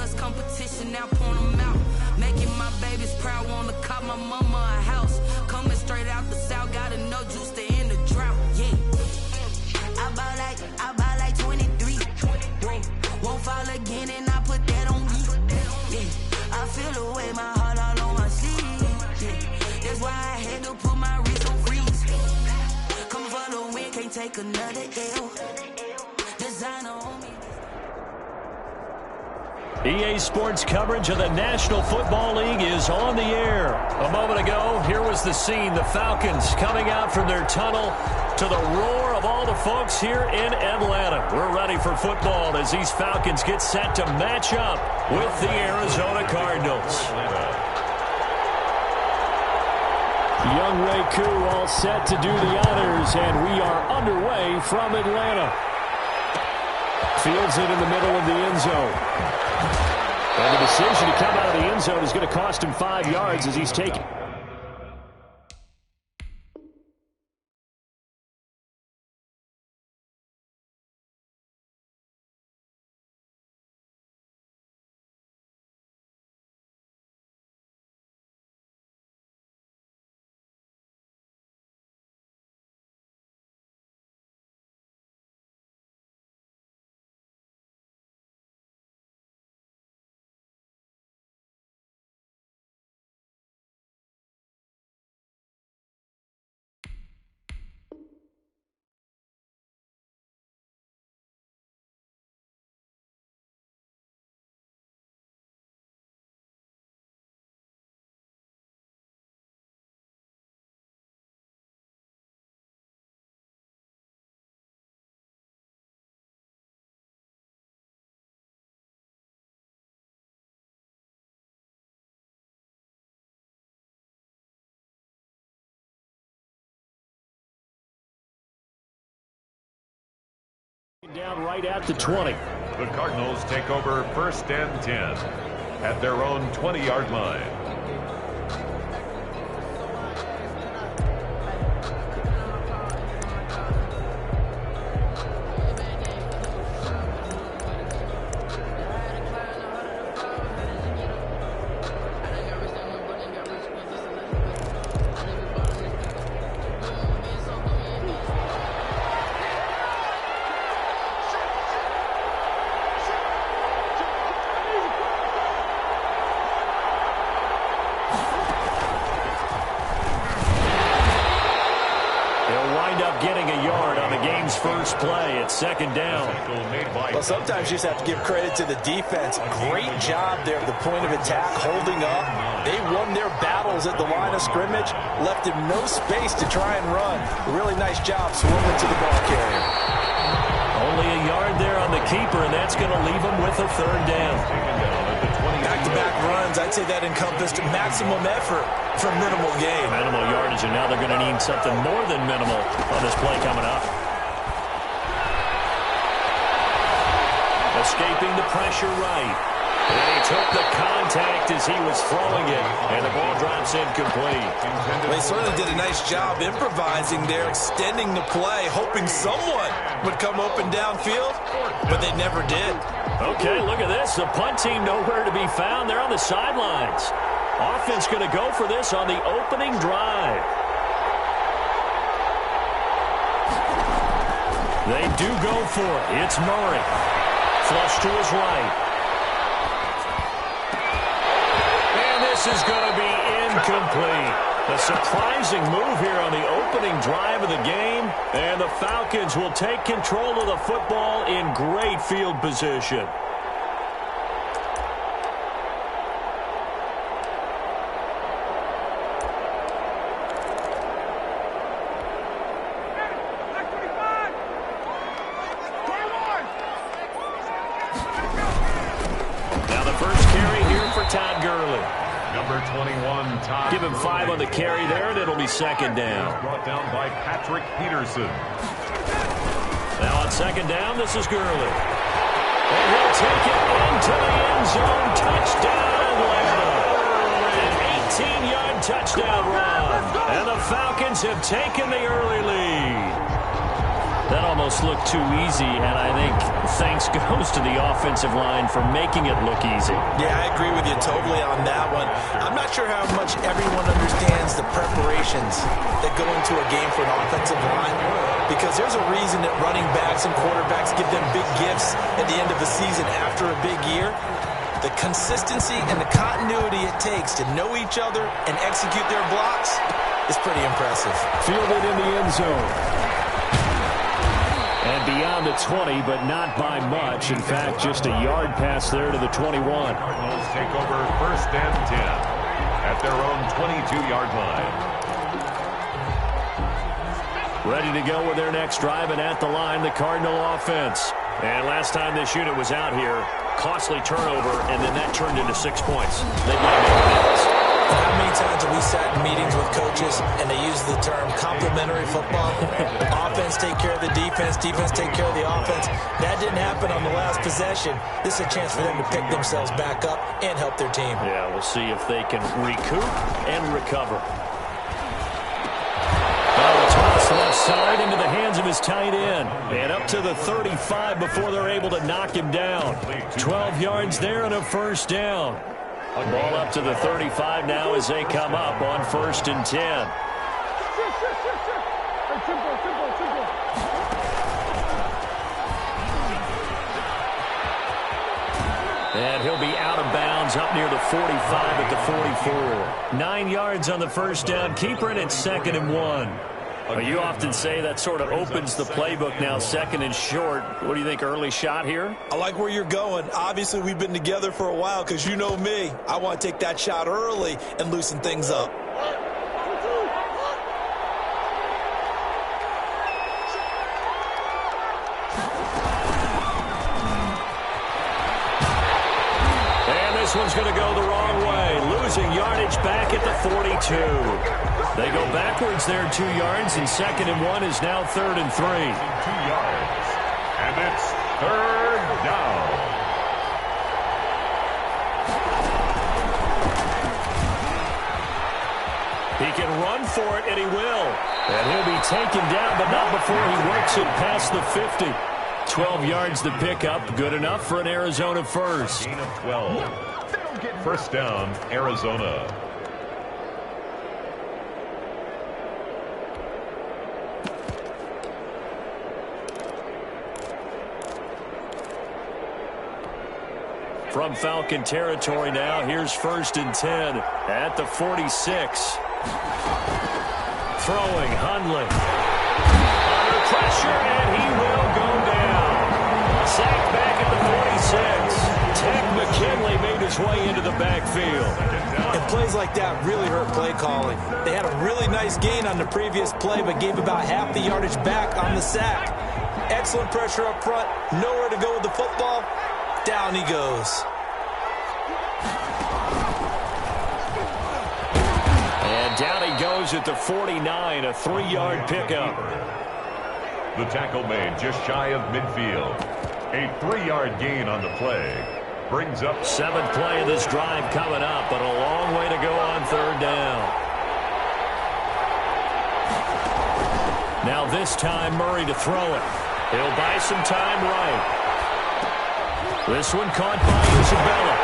was competition, now point them out. Making my babies proud, wanna cop my mama a house. Coming straight out the south, gotta know juice to end the drought. Yeah. I buy like 23. Won't fall again, and I put that on me. Yeah. I feel the way, my heart all on my sleeve. Yeah. That's why I had to put my wrist on freeze. Coming for the win, can't take another L. Designer on me. EA Sports coverage of the National Football League is on the air. A moment ago, here was the scene. The Falcons coming out from their tunnel to the roar of all the folks here in Atlanta. We're ready for football as these Falcons get set to match up with the Arizona Cardinals. Young Ray Koo all set to do the honors, and we are underway from Atlanta. Fields it in the middle of the end zone. And the decision to come out of the end zone is going to cost him 5 yards as he's taken. Down right at the 20. The Cardinals take over 1st and 10 at their own 20-yard line. Getting a yard on the game's first play at 2nd down. Well, sometimes you just have to give credit to the defense. Great job there at the point of attack, holding up. They won their battles at the line of scrimmage, left him no space to try and run. Really nice job swarming to the ball carrier. Only a yard there on the keeper, and that's going to leave him with a 3rd down. Back-to-back runs, I'd say that encompassed maximum effort for minimal gain. Minimal yardage, and now they're going to need something more than minimal on this play coming up. Escaping the pressure right. And he took the contact as he was throwing it, and the ball drops incomplete. They certainly did a nice job improvising there, extending the play, hoping someone would come open downfield, but they never did. Okay, look at this. The punt team nowhere to be found. They're on the sidelines. Offense going to go for this on the opening drive. They do go for it. It's Murray. Flush to his right. And this is going to be incomplete. A surprising move here on the opening drive of the game. And the Falcons will take control of the football in great field position. Give him 5 on the carry there, and it'll be 2nd down. Brought down by Patrick Peterson. Now on 2nd down, this is Gurley. And he'll take it into the end zone. Touchdown, Atlanta. An 18-yard touchdown run. And the Falcons have taken the early lead. That almost looked too easy, and I think thanks goes to the offensive line for making it look easy. Yeah, I agree with you totally on that one. I'm not sure how much everyone understands the preparations that go into a game for an offensive line, because there's a reason that running backs and quarterbacks give them big gifts at the end of the season after a big year. The consistency and the continuity it takes to know each other and execute their blocks is pretty impressive. Fielded in the end zone. And beyond the 20, but not by much. In fact, just a yard pass there to the 21. Cardinals take over 1st and 10 at their own 22-yard line. Ready to go with their next drive, and at the line, the Cardinal offense. And last time this unit was out here, costly turnover, and then that turned into 6 points. They've got to make amends. How many times have we sat in meetings with coaches and they use the term complementary football? Offense take care of the defense, defense take care of the offense. That didn't happen on the last possession. This is a chance for them to pick themselves back up and help their team. Yeah, we'll see if they can recoup and recover. Toss left side into the hands of his tight end. And up to the 35 before they're able to knock him down. 12 yards there and a first down. Ball up to the 35 now as they come up on 1st and 10. And he'll be out of bounds up near the 45 at the 44. 9 yards on the first down. Keeper in at 2nd and 1. Well, you often say that sort of opens the playbook now, 2nd and short. What do you think, early shot here? I like where you're going. Obviously, we've been together for a while because you know me. I want to take that shot early and loosen things up. And this one's going to go the wrong way. Losing yardage back at the 42. They go backwards there 2 yards, and 2nd and 1 is now 3rd and 3. 2 yards, and it's 3rd down. He can run for it, and he will. And he'll be taken down, but not before he works it past the 50. 12 yards to pick up, good enough for an Arizona first. Gain of 12. First down, Arizona. From Falcon territory now, here's 1st and 10 at the 46. Throwing, Hundley. Under pressure, and he will go down. Sacked back at the 46. Ted McKinley made his way into the backfield. And plays like that really hurt play calling. They had a really nice gain on the previous play, but gave about half the yardage back on the sack. Excellent pressure up front, nowhere to go with the football. Down he goes. And down he goes at the 49, a 3-yard pickup. The tackle made just shy of midfield. A 3-yard gain on the play. Brings up 7th play of this drive coming up, but a long way to go on 3rd down. Now this time Murray to throw it. He'll buy some time right. This one caught by Isabella.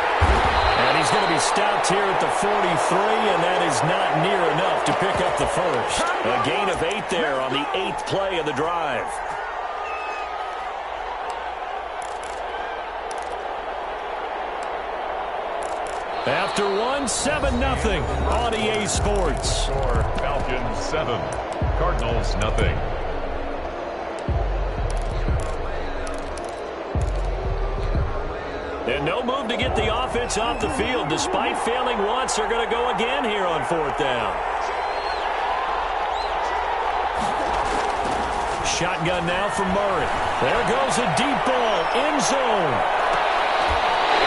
And he's going to be stopped here at the 43, and that is not near enough to pick up the first. A gain of 8 there on the 8th play of the drive. After one, 7-0 on EA Sports. Score, Falcons 7, Cardinals nothing. And no move to get the offense off the field. Despite failing once, they're going to go again here on 4th down. Shotgun now from Murray. There goes a deep ball, end zone.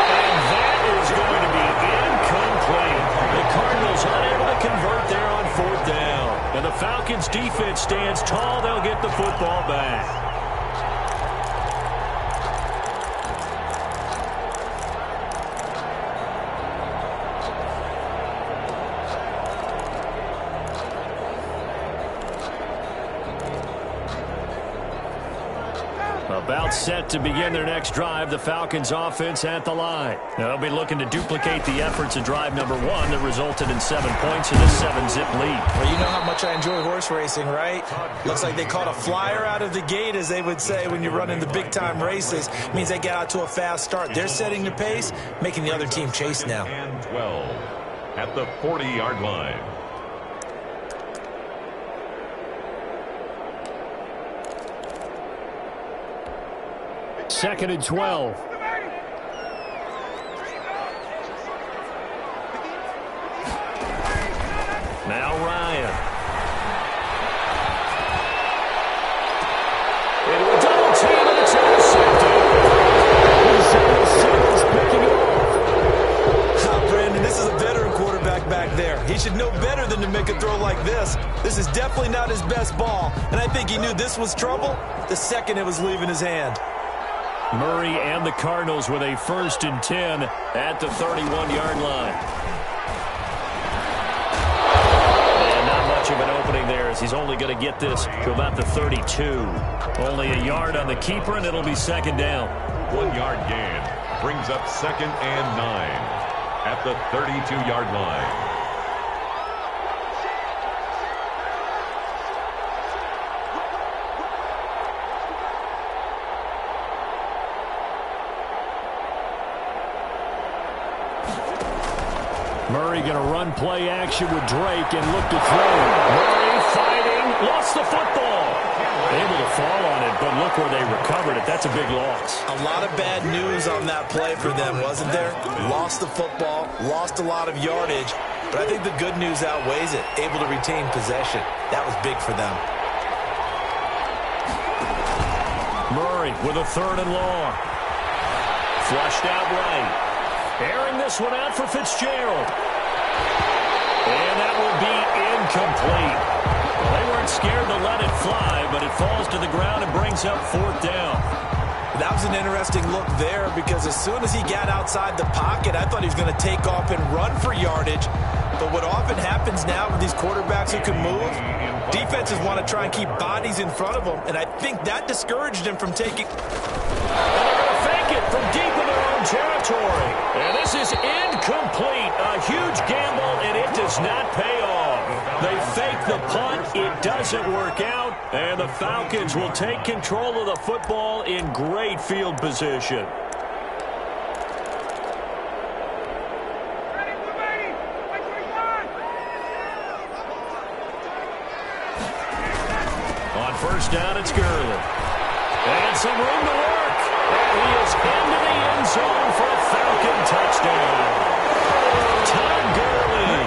And that is going to be incomplete. The Cardinals unable to convert there on 4th down. And the Falcons defense stands tall. They'll get the football back. About set to begin their next drive, the Falcons offense at the line. Now, they'll be looking to duplicate the efforts of drive number 1 that resulted in 7 points and a 7-zip lead. Well, you know how much I enjoy horse racing, right? Looks like they caught a flyer out of the gate, as they would say when you're running the big-time races. It means they get out to a fast start. They're setting the pace, making the other team chase now. And 12 at the 40-yard line. Second and 12. Now Ryan. Into a double team, and it's intercepted. Sanders picking it off. Brandon, this is a veteran quarterback back there. He should know better than to make a throw like this. This is definitely not his best ball, and I think he knew this was trouble the second it was leaving his hand. Murray and the Cardinals with a 1st and 10 at the 31-yard line. And not much of an opening there, as he's only going to get this to about the 32. Only a yard on the keeper, and it'll be 2nd down. 1-yard gain brings up 2nd and 9 at the 32-yard line. Murray going to run play action with Drake and look to throw. Murray fighting, lost the football. Able to fall on it, but look where they recovered it. That's a big loss. A lot of bad news on that play for them, wasn't there? Lost the football, lost a lot of yardage, but I think the good news outweighs it. Able to retain possession. That was big for them. Murray with a 3rd and long. Flushed out right. Airing this one out for Fitzgerald. And that will be incomplete. They weren't scared to let it fly, but it falls to the ground and brings up 4th down. That was an interesting look there, because as soon as he got outside the pocket, I thought he was going to take off and run for yardage. But what often happens now with these quarterbacks who can move, defenses want to try and keep bodies in front of them, and I think that discouraged him from taking... And they're going to fake it from deep in their own territory. And this is incomplete. A huge gamble, and it does not pay off. They fake the punt. It doesn't work out. And the Falcons will take control of the football in great field position. On 1st down, it's Gurley. And some room to work. And he is into the end zone for a Falcon touchdown. Todd Gurley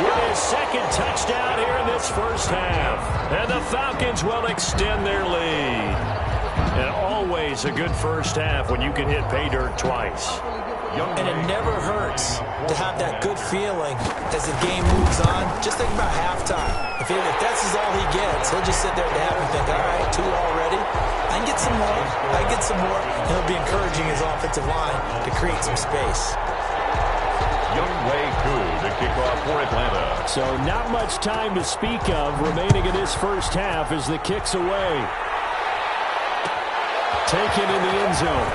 with his 2nd touchdown here in this 1st half. And the Falcons will extend their lead. And always a good 1st half when you can hit pay dirt twice. And it never hurts to have that good feeling as the game moves on. Just think about halftime. If that's all he gets, he'll just sit there at the half and think, all right, 2 already. I can get some more. I can get some more. And he'll be encouraging his offensive line to create some space. Younghoe Koo to kick off for Atlanta. So not much time to speak of remaining in this 1st half as the kick's away. Taken in the end zone.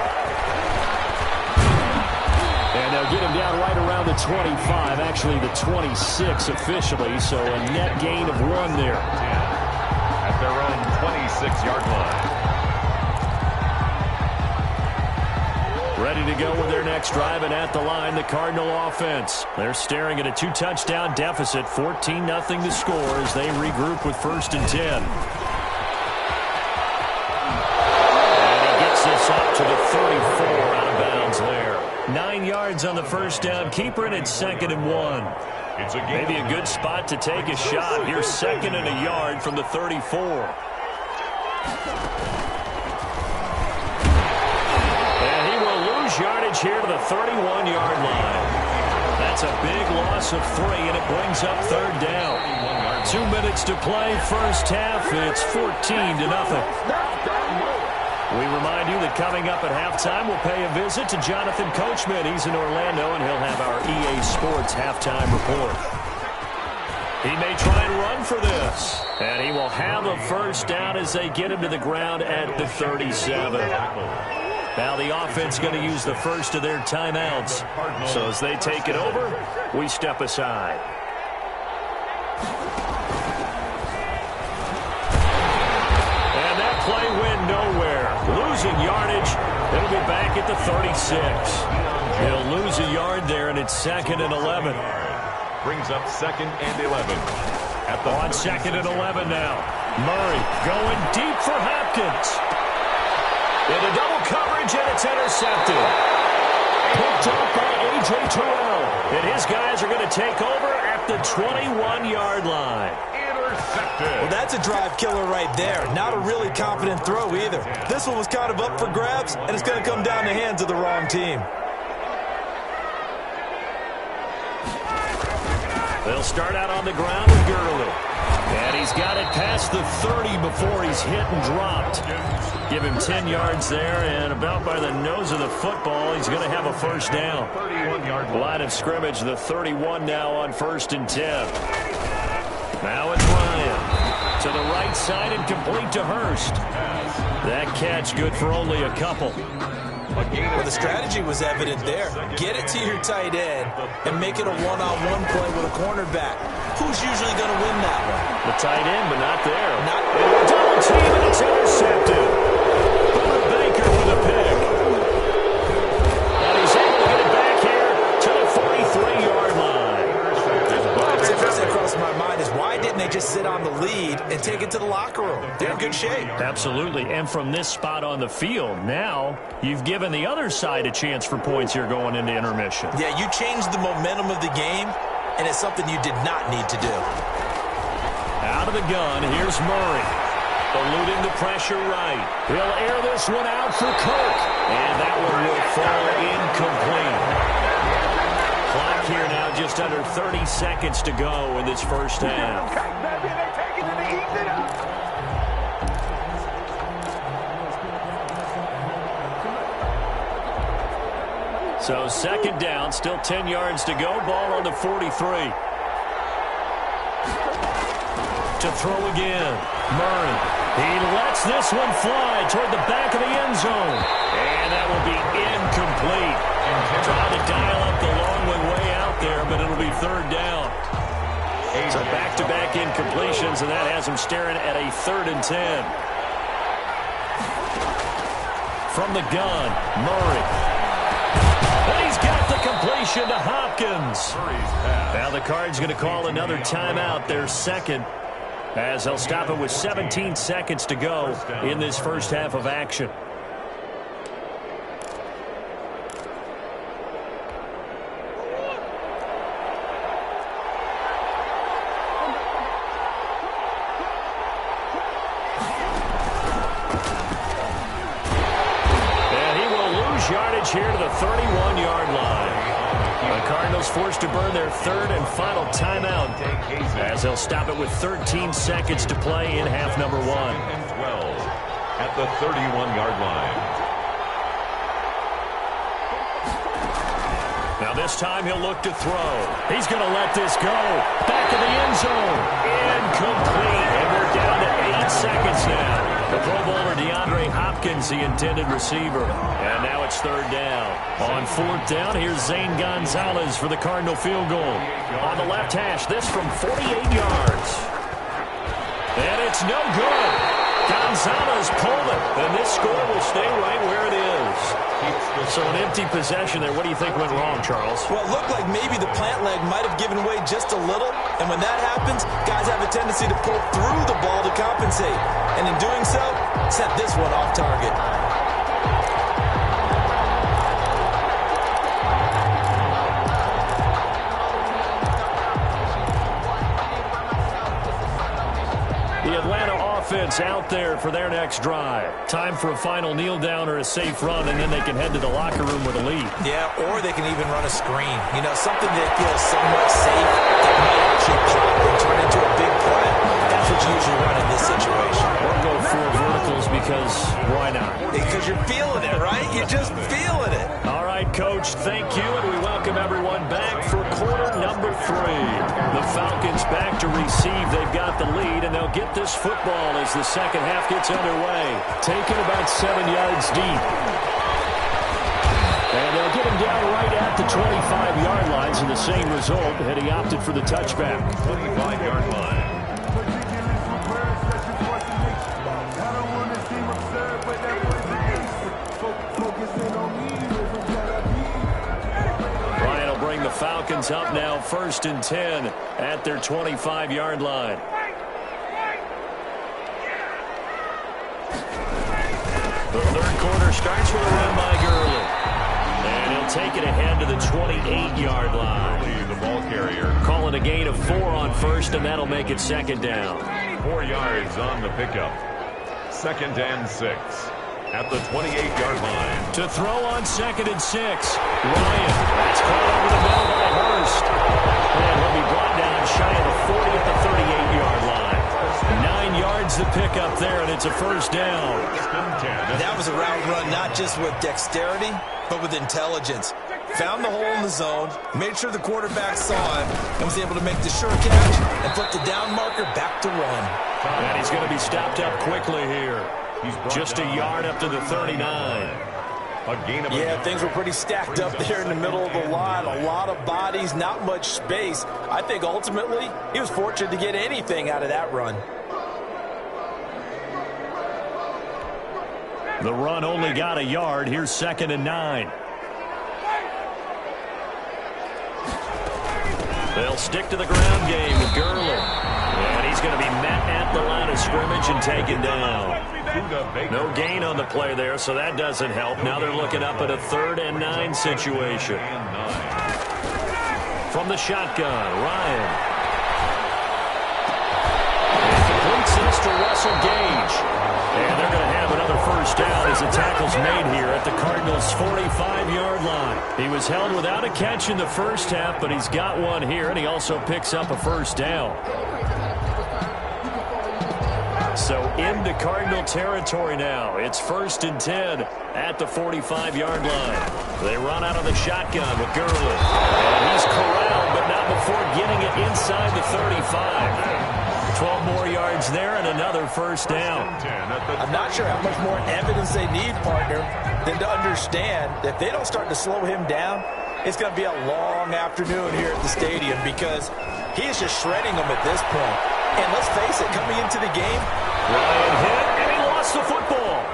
And they'll get him down right around the 25, actually the 26 officially, so a net gain of 1 there. At their own 26-yard line. Ready to go with their next drive, and at the line, the Cardinal offense. They're staring at a 2-touchdown deficit, 14-0 to score as they regroup with 1st and 10. And he gets this up to the 34 out of bounds there. 9 yards on the 1st down keeper, and it's 2nd and 1. It's a Maybe a good spot to take a shot. Here's 2nd and a yard from the 34. And he will lose yardage here to the 31-yard line. That's a big loss of 3, and it brings up 3rd down. 2 minutes to play, 1st half. It's 14-0. We remind you that coming up at halftime, we'll pay a visit to Jonathan Coachman. He's in Orlando, and he'll have our EA Sports halftime report. He may try and run for this. And he will have a first down as they get him to the ground at the 37. Now the offense going to use the first of their timeouts. So as they take it over, we step aside. And that play went nowhere. Losing yardage. It'll be back at the 36. He'll lose a yard there, and it's 2nd and 11. Brings up 2nd and 11. On 2nd and 11 now. Murray going deep for Hopkins. Into double coverage, and it's intercepted. Picked up by A.J. Terrell. And his guys are going to take over at the 21-yard line. Intercepted. Well, that's a drive killer right there. Not a really confident throw either. This one was kind of up for grabs, and it's going to come down the hands of the wrong team. They'll start out on the ground with Gurley. And he's got it past the 30 before he's hit and dropped. Give him 10 yards there, and about by the nose of the football, he's going to have a first down. 31-yard Line of scrimmage, the 31 now on 1st and 10. Now it's Ryan. To the right side and complete to Hurst. That catch good for only a couple. Well, the strategy was evident there. Get it to your tight end and make it a one-on-one play with a cornerback. Who's usually going to win that one? The tight end, but not there. Not double team, and it's intercepted. Booker Baker for the pick. And he's able to get it back here to the 43-yard line. The first thing that crossed my mind is why didn't they just sit on the lead and take it to the locker room? They're in good shape. Absolutely, and from this spot on the field, now you've given the other side a chance for points here going into intermission. Yeah, you changed the momentum of the game, and it's something you did not need to do. Out of the gun, here's Murray. Eluding the pressure right. He'll air this one out for Kirk. And that one will fall incomplete. Clock here now just under 30 seconds to go in this first half. So 2nd down, still 10 yards to go. Ball on the 43. To throw again. Murray. He lets this one fly toward the back of the end zone. And that will be incomplete. Trying to dial up the long way out there, but it'll be 3rd down. So back-to-back incompletions, and that has him staring at a 3rd and 10. From the gun, Murray. And he's got the completion to Hopkins. Now the Cards going to call another timeout, their 2nd, as they'll stop it with 17 seconds to go in this first half of action. And he will lose yardage here to the 31-yard line. The Cardinals forced to burn their 3rd and final timeout as they'll stop it with 13 seconds to play in half number 1. 12 at the 31-yard line. Now this time he'll look to throw. He's going to let this go. Back of the end zone. Incomplete. And we're down to 8 seconds now. The Pro Bowler DeAndre Hopkins, the intended receiver. And now it's 3rd down. On 4th down, here's Zane Gonzalez for the Cardinal field goal. On the left hash, this from 48 yards. And it's no good. Gonzalez pulled it, and this score will stay right where it is. So an empty possession there. What do you think went wrong, Charles? Well, it looked like maybe the plant leg might have given way just a little, and when that happens, guys have a tendency to pull through the ball to compensate, and in doing so, set this one off target. The Atlanta offense out there for their next drive. Time for a final kneel down or a safe run, and then they can head to the locker room with a lead. Yeah, or they can even run a screen. You know, something that feels somewhat safe that might actually pop and turn into a big play. That's what you usually run in this situation. Or go 4 verticals because why not? Because you're feeling it, right? You're just feeling it. All right, right, Coach, thank you, and we welcome everyone back for quarter number 3. The Falcons back to receive. They've got the lead, and they'll get this football as the second half gets underway. Taken about 7 yards deep. And they'll get him down right at the 25-yard line, so the same result had he opted for the touchback. 25-yard line. Ryan will bring the Falcons up now, 1st and 10 at their 25-yard line. The third quarter starts with a run by Gurley. And he'll take it ahead to the 28-yard line. The ball carrier. Calling a gain of 4 on 1st, and that'll make it 2nd down. 4 yards on the pickup. 2nd and 6 at the 28-yard line. To throw on 2nd and 6. Ryan. That's caught over the middle by Hurst. And he'll be brought down shy of the 40 at the 38-yard line. 9 yards to pick up there, and it's a 1st down. That was a route run not just with dexterity, but with intelligence. Found the hole in the zone, made sure the quarterback saw him, and was able to make the sure catch and flip the down marker back to 1. And he's going to be stopped up quickly here. Just a yard up to the 39. Yeah, things were pretty stacked up there in the middle of the line. A lot of bodies, not much space. I think ultimately he was fortunate to get anything out of that run. The run only got a yard. Here's 2nd and 9. They'll stick to the ground game with Gurley. And he's going to be met at the line of scrimmage and taken down. No gain on the play there, so that doesn't help. Now they're looking up at a 3rd and 9 situation. From the shotgun, Ryan. And completes this to Russell Gage. And they're going to have another 1st down as the tackle's made here at the Cardinals' 45-yard line. He was held without a catch in the first half, but he's got one here, and he also picks up a 1st down. So into Cardinal territory now. It's 1st and 10 at the 45-yard line. They run out of the shotgun with Gurley. And he's corralled, but not before getting it inside the 35. 12 more yards there and another 1st down. I'm not sure how much more evidence they need, partner, than to understand that if they don't start to slow him down, it's going to be a long afternoon here at the stadium because he is just shredding them at this point. And let's face it, coming into the game, Ryan hit, and he lost the football.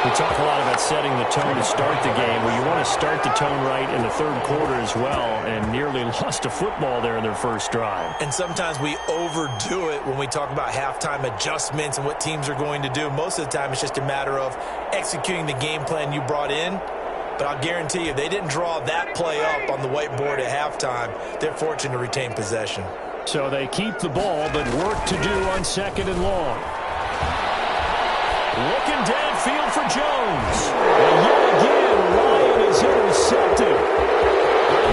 We talk a lot about setting the tone to start the game. Well, you want to start the tone right in the 3rd quarter as well, and nearly lost a football there in their first drive. And sometimes we overdo it when we talk about halftime adjustments and what teams are going to do. Most of the time, it's just a matter of executing the game plan you brought in. But I'll guarantee you, they didn't draw that play up on the whiteboard at halftime. They're fortunate to retain possession. So they keep the ball, but work to do on 2nd and long. Looking downfield for Jones. And yet again, Ryan is intercepted.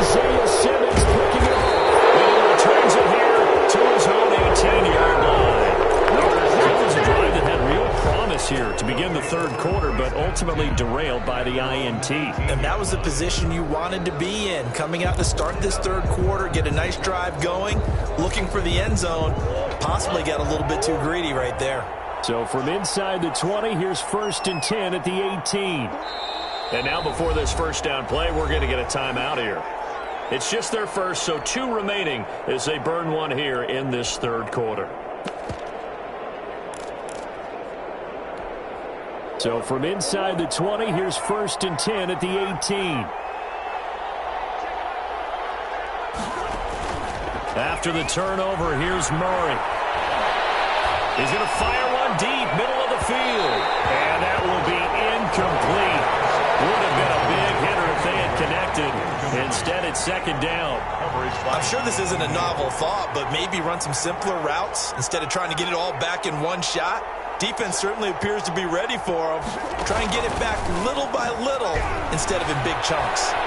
Isaiah Simmons picking it up. And he returns it here to his own 18-yard line. That was a drive that had real promise here to begin the 3rd quarter, but ultimately derailed by the INT. And that was the position you wanted to be in. Coming out to start this 3rd quarter, get a nice drive going, looking for the end zone. Possibly got a little bit too greedy right there. So from inside the 20, here's 1st and 10 at the 18. And now before this 1st down play, we're going to get a timeout here. It's just their first, so 2 remaining as they burn one here in this 3rd quarter. So from inside the 20, here's 1st and 10 at the 18. After the turnover, here's Murray. He's going to fire one deep, middle of the field. And that will be incomplete. Would have been a big hitter if they had connected. Instead, it's 2nd down. I'm sure this isn't a novel thought, but maybe run some simpler routes instead of trying to get it all back in one shot. Defense certainly appears to be ready for him. Try and get it back little by little instead of in big chunks.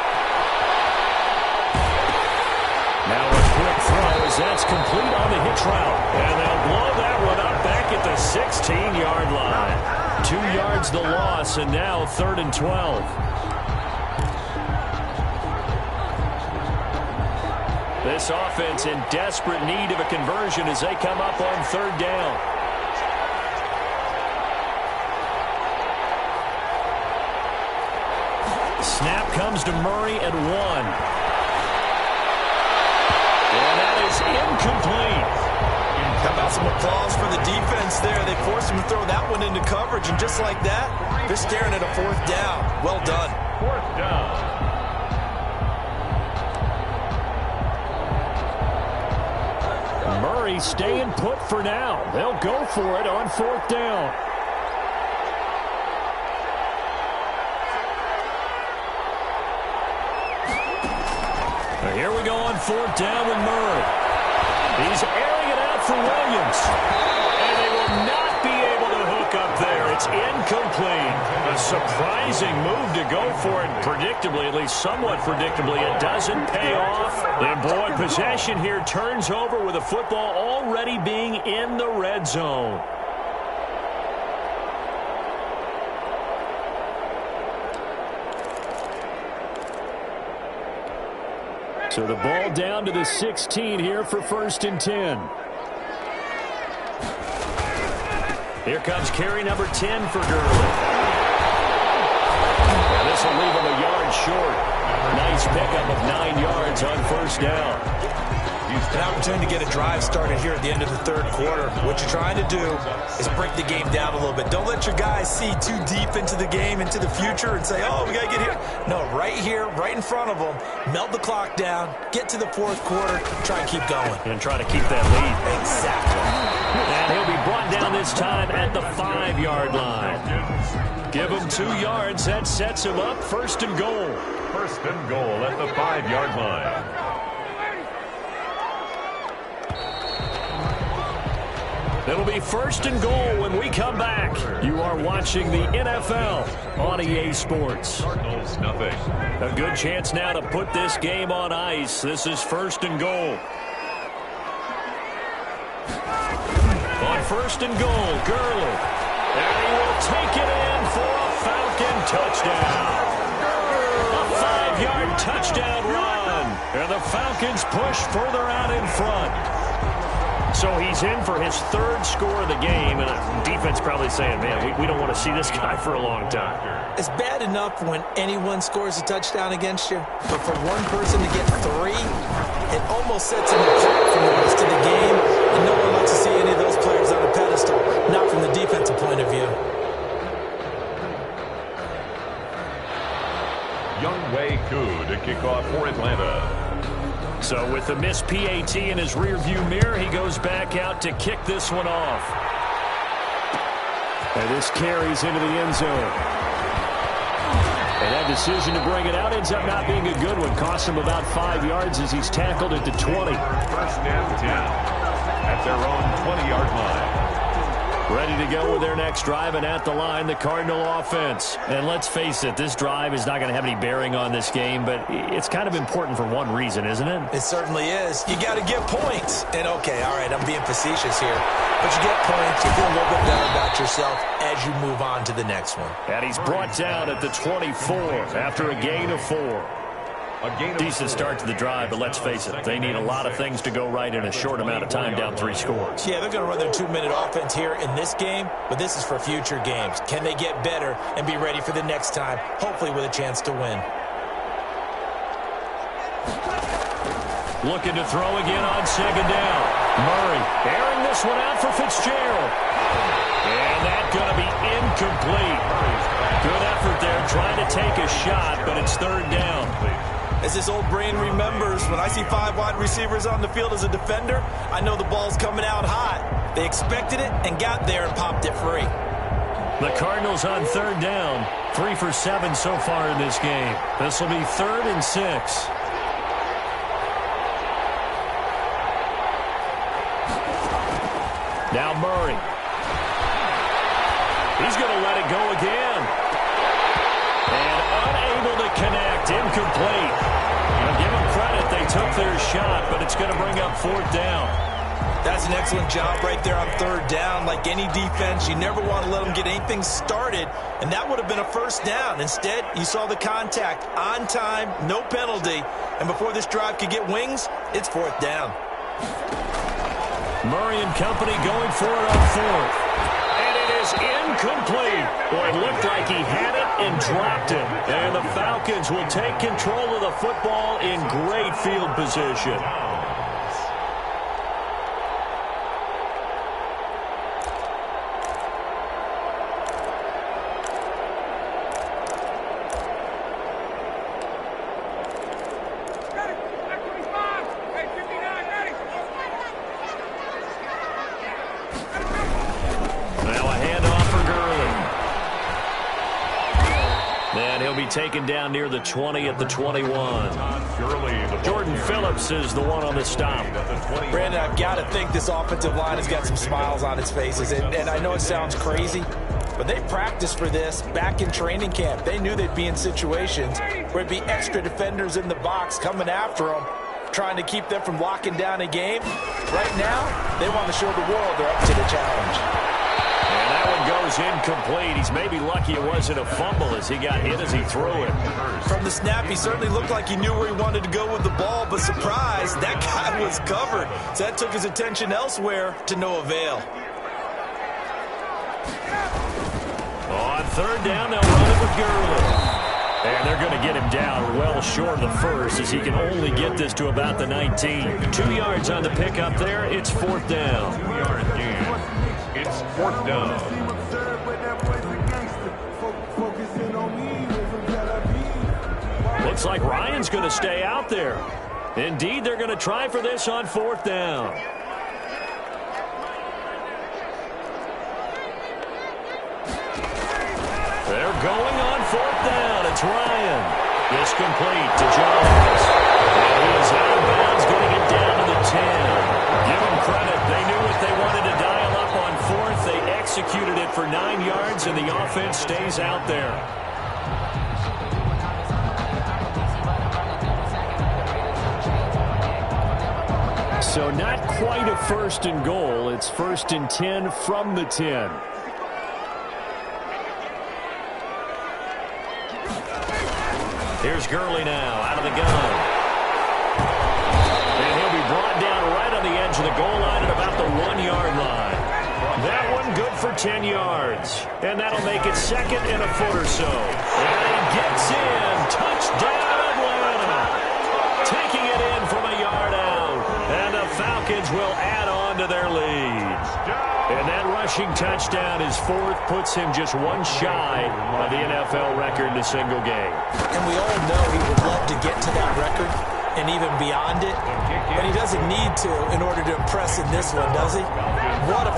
Now a quick throw as that's complete on the hitch route. And they'll blow that one up back at the 16-yard line. 2 yards the loss, and now 3rd and 12. This offense in desperate need of a conversion as they come up on 3rd down. Snap comes to Murray at 1. And that is incomplete. How about some applause for the defense there? They forced him to throw that one into coverage, and just like that, they're staring at a 4th down. Well done. 4th down. Murray staying put for now. They'll go for it on 4th down. Here we go on 4th down with Murray. He's airing it out for Williams. And they will not be able to hook up there. It's incomplete. A surprising move to go for it. Predictably, at least somewhat predictably, it doesn't pay off. And boy, possession here turns over with the football already being in the red zone. So the ball down to the 16 here for 1st and 10. Here comes carry number 10 for Gurley. And this will leave him a yard short. Nice pickup of 9 yards on 1st down. An opportunity to get a drive started here at the end of the 3rd quarter. What you're trying to do is break the game down a little bit. Don't let your guys see too deep into the game, into the future, and say, oh, we got to get here. No, right here, right in front of them, melt the clock down, get to the 4th quarter, try and keep going. And try to keep that lead. Exactly. And he'll be brought down this time at the 5-yard line. Give him 2 yards. That sets him up 1st and goal. 1st and goal at the 5-yard line. It'll be 1st and goal when we come back. You are watching the NFL on EA Sports. Cardinals nothing. A good chance now to put this game on ice. This is 1st and goal. On 1st and goal, Gurley. And he will take it in for a Falcon touchdown. A 5-yard touchdown run. And the Falcons push further out in front. So he's in for his 3rd score of the game, and defense probably saying, man, we don't want to see this guy for a long time. It's bad enough when anyone scores a touchdown against you, but for one person to get 3, it almost sets him apart from the rest of the game, and no one wants to see any of those players on a pedestal, not from the defensive point of view. Younghoe Koo to kick off for Atlanta. So with the missed PAT in his rearview mirror, he goes back out to kick this one off. And this carries into the end zone. And that decision to bring it out ends up not being a good one. Cost him about 5 yards as he's tackled at the 20. 1st and 10 at their own 20-yard line. Ready to go with their next drive, and at the line, the Cardinal offense. And let's face it, this drive is not going to have any bearing on this game, but it's kind of important for one reason, isn't it? It certainly is. You got to get points. And, okay, all right, I'm being facetious here. But you get points, you feel a little bit better about yourself as you move on to the next one. And he's brought down at the 24 after a gain of 4. Decent start to the drive, but let's face it, they need a lot of things to go right in a short amount of time, down 3 scores. Yeah, they're going to run their 2-minute offense here in this game, but this is for future games. Can they get better and be ready for the next time, hopefully with a chance to win? Looking to throw again on 2nd down. Murray airing this one out for Fitzgerald. And that's going to be incomplete. Good effort there trying to take a shot, but it's 3rd down. As this old brain remembers, when I see 5 wide receivers on the field as a defender, I know the ball's coming out hot. They expected it and got there and popped it free. The Cardinals on 3rd down. 3 for 7 so far in this game. This will be 3rd and 6. Now Murray. He's going to let it go again. And unable to connect. Incomplete. Now give them credit. They took their shot, but it's going to bring up 4th down. That's an excellent job right there on third down. Like any defense, you never want to let them get anything started, and that would have been a first down. Instead, you saw the contact on time, no penalty, and before this drive could get wings, it's fourth down. Murray and company going for it on fourth. And it is incomplete. Boy, it looked like he had it and dropped it. And the Falcons will take control of the football in great field position. Taken down near the 20 at the 21. Jordan Phillips is the one on the stop. Brandon, I've got to think this offensive line has got some smiles on its faces. And I know it sounds crazy, but they practiced for this back in training camp. They knew they'd be in situations where it'd be extra defenders in the box coming after them, trying to keep them from locking down a game. Right now, they want to show the world they're up to the challenge. And that one goes incomplete. He's maybe lucky it wasn't a fumble as he got hit as he threw it. From the snap, he certainly looked like he knew where he wanted to go with the ball, but surprise, that guy was covered. So that took his attention elsewhere to no avail. On third down, they'll run it with Gurley. And they're going to get him down well short of the first as he can only get this to about the 19. 2 yards on the pickup there. It's fourth down. 2 yard gain. It's fourth down. Looks like Ryan's going to stay out there. Indeed, they're going to try for this on fourth down. They're going on fourth down. It's Ryan. This complete to Jones. And he is out of bounds, getting it down to the 10. Give them credit. They knew what they wanted to dial up on fourth. They executed it for 9 yards, and the offense stays out there. So not quite a first and goal. It's first and 10 from the 10. Here's Gurley now out of the gun. And he'll be brought down right on the edge of the goal line at about the 1 yard line. That one good for 10 yards. And that'll make it second and a foot or so. And he gets in. Touchdown Atlanta. Taking it in from a yard out. And the Falcons will add on to their lead. And that rushing touchdown, his fourth, puts him just one shy of the NFL record in a single game. And we all know he would love to get to that record and even beyond it. But he doesn't need to in order to impress in this one, does he? What a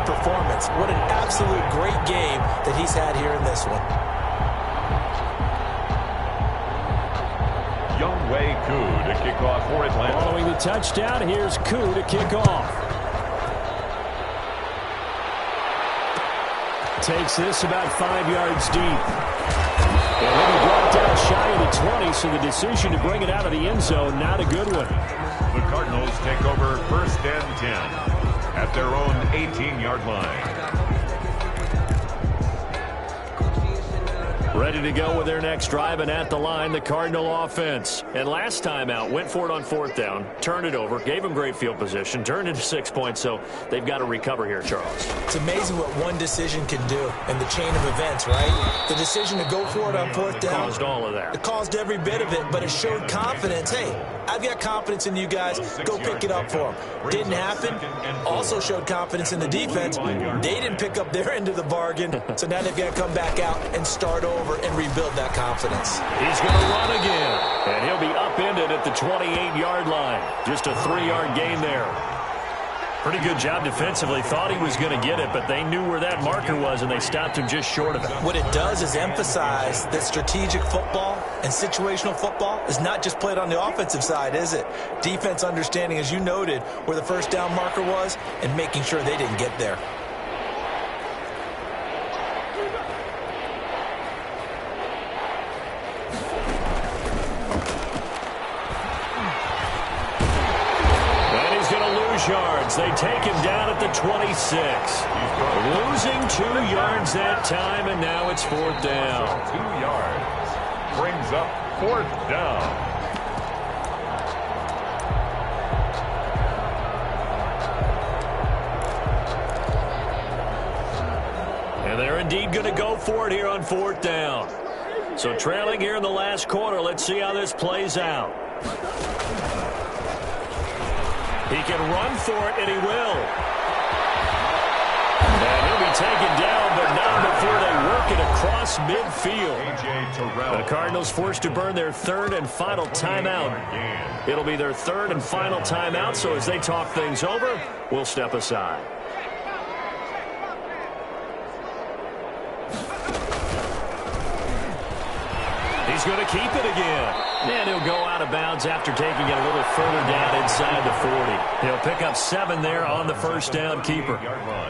performance. What an absolute great game that he's had here in this one. Younghoe Koo to kick off for Atlanta. Following the touchdown, here's Koo to kick off. Takes this about 5 yards deep. And then he brought down shy of the 20, so the decision to bring it out of the end zone, not a good one. The Cardinals take over first and 10 at their own 18-yard line. Ready to go with their next drive, and at the line, the Cardinal offense. And last time out, went for it on fourth down, turned it over, gave them great field position, turned it to 6 points, so they've got to recover here, Charles. It's amazing what one decision can do in the chain of events, right? The decision to go for it on fourth down. Caused all of that. It caused every bit of it, but it showed confidence. Hey, I've got confidence in you guys. Go pick it up for them. Didn't happen. Also showed confidence in the defense. They didn't pick up their end of the bargain, so now they've got to come back out and start over and rebuild that confidence. He's going to run again, and he'll be upended at the 28-yard line. Just a 3-yard gain there. Pretty good job defensively. Thought he was going to get it, but they knew where that marker was, and they stopped him just short of it. What it does is emphasize that strategic football and situational football is not just played on the offensive side, is it? Defense understanding, as you noted, where the first down marker was and making sure they didn't get there. they take him down at the 26. Losing 2 yards that time, and now it's 4th down. 2 yards. Brings up 4th down. And they're indeed going to go for it here on 4th down. So trailing here in the last quarter, let's see how this plays out. He can run for it, and he will. And he'll be taken down, but not before they work it across midfield. The Cardinals forced to burn their 3rd and final timeout. It'll be their 3rd and final timeout, so as they talk things over, we'll step aside. He's going to keep it again. And he'll go out of bounds after taking it a little further down inside the 40. He'll pick up 7 there on the 1st down keeper.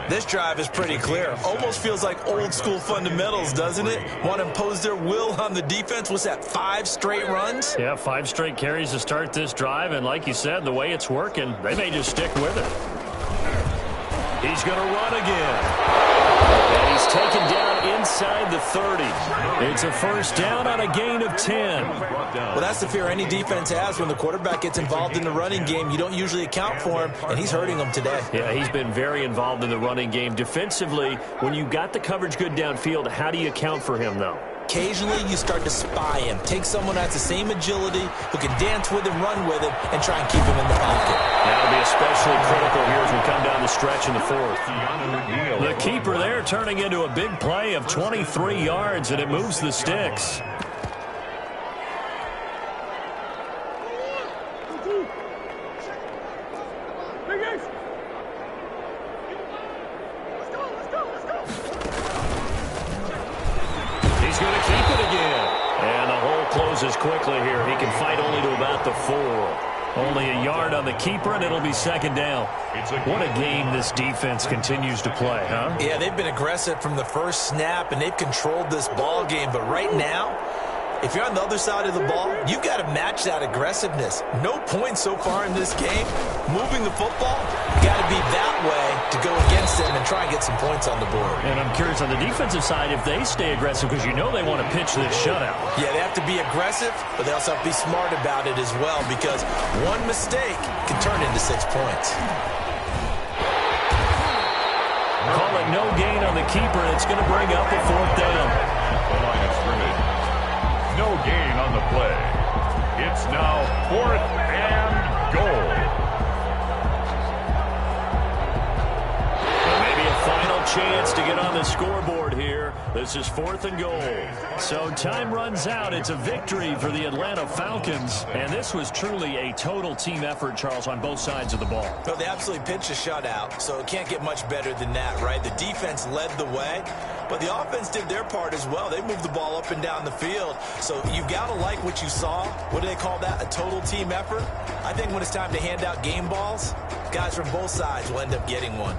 This drive is pretty clear. Almost feels like old school fundamentals, doesn't it? Want to impose their will on the defense. What's that, 5 straight runs? Yeah, 5 straight carries to start this drive. And like you said, the way it's working, they may just stick with it. He's going to run again. And he's taken down inside the 30. It's a 1st down on a gain of 10. Well, that's the fear any defense has when the quarterback gets involved in the running game. You don't usually account for him, and he's hurting them today. Yeah, he's been very involved in the running game. Defensively, when you got the coverage good downfield, how do you account for him, though? Occasionally, you start to spy him. Take someone that has the same agility, who can dance with him, run with him, and try and keep him in the pocket. That'll be especially critical here as we come down the stretch in the 4th. The keeper there turning into a big play of 23 yards, and it moves the sticks. He's going to keep it again. And the hole closes quickly here. He can fight only to about the 4. Only a yard on the keeper, and it'll be 2nd down. What a game this defense continues to play, huh? Yeah, they've been aggressive from the first snap, and they've controlled this ball game. But right now, if you're on the other side of the ball, you've got to match that aggressiveness. No points so far in this game. Moving the football, you got to be that way to go against them and try and get some points on the board. And I'm curious on the defensive side if they stay aggressive, because you know they want to pitch this shutout. Yeah, they have to be aggressive, but they also have to be smart about it as well, because one mistake can turn into 6 points. Call it no gain on the keeper. It's going to bring up a 4th down. The line of scrimmage. No gain on the play. It's now 4th and goal. And maybe a final chance to get on the scoreboard here. This is 4th and goal. So time runs out. It's a victory for the Atlanta Falcons. And this was truly a total team effort, Charles, on both sides of the ball. No, they absolutely pitched a shutout, so it can't get much better than that, right? The defense led the way, but the offense did their part as well. They moved the ball up and down the field. So you've got to like what you saw. What do they call that? A total team effort? I think when it's time to hand out game balls, guys from both sides will end up getting one.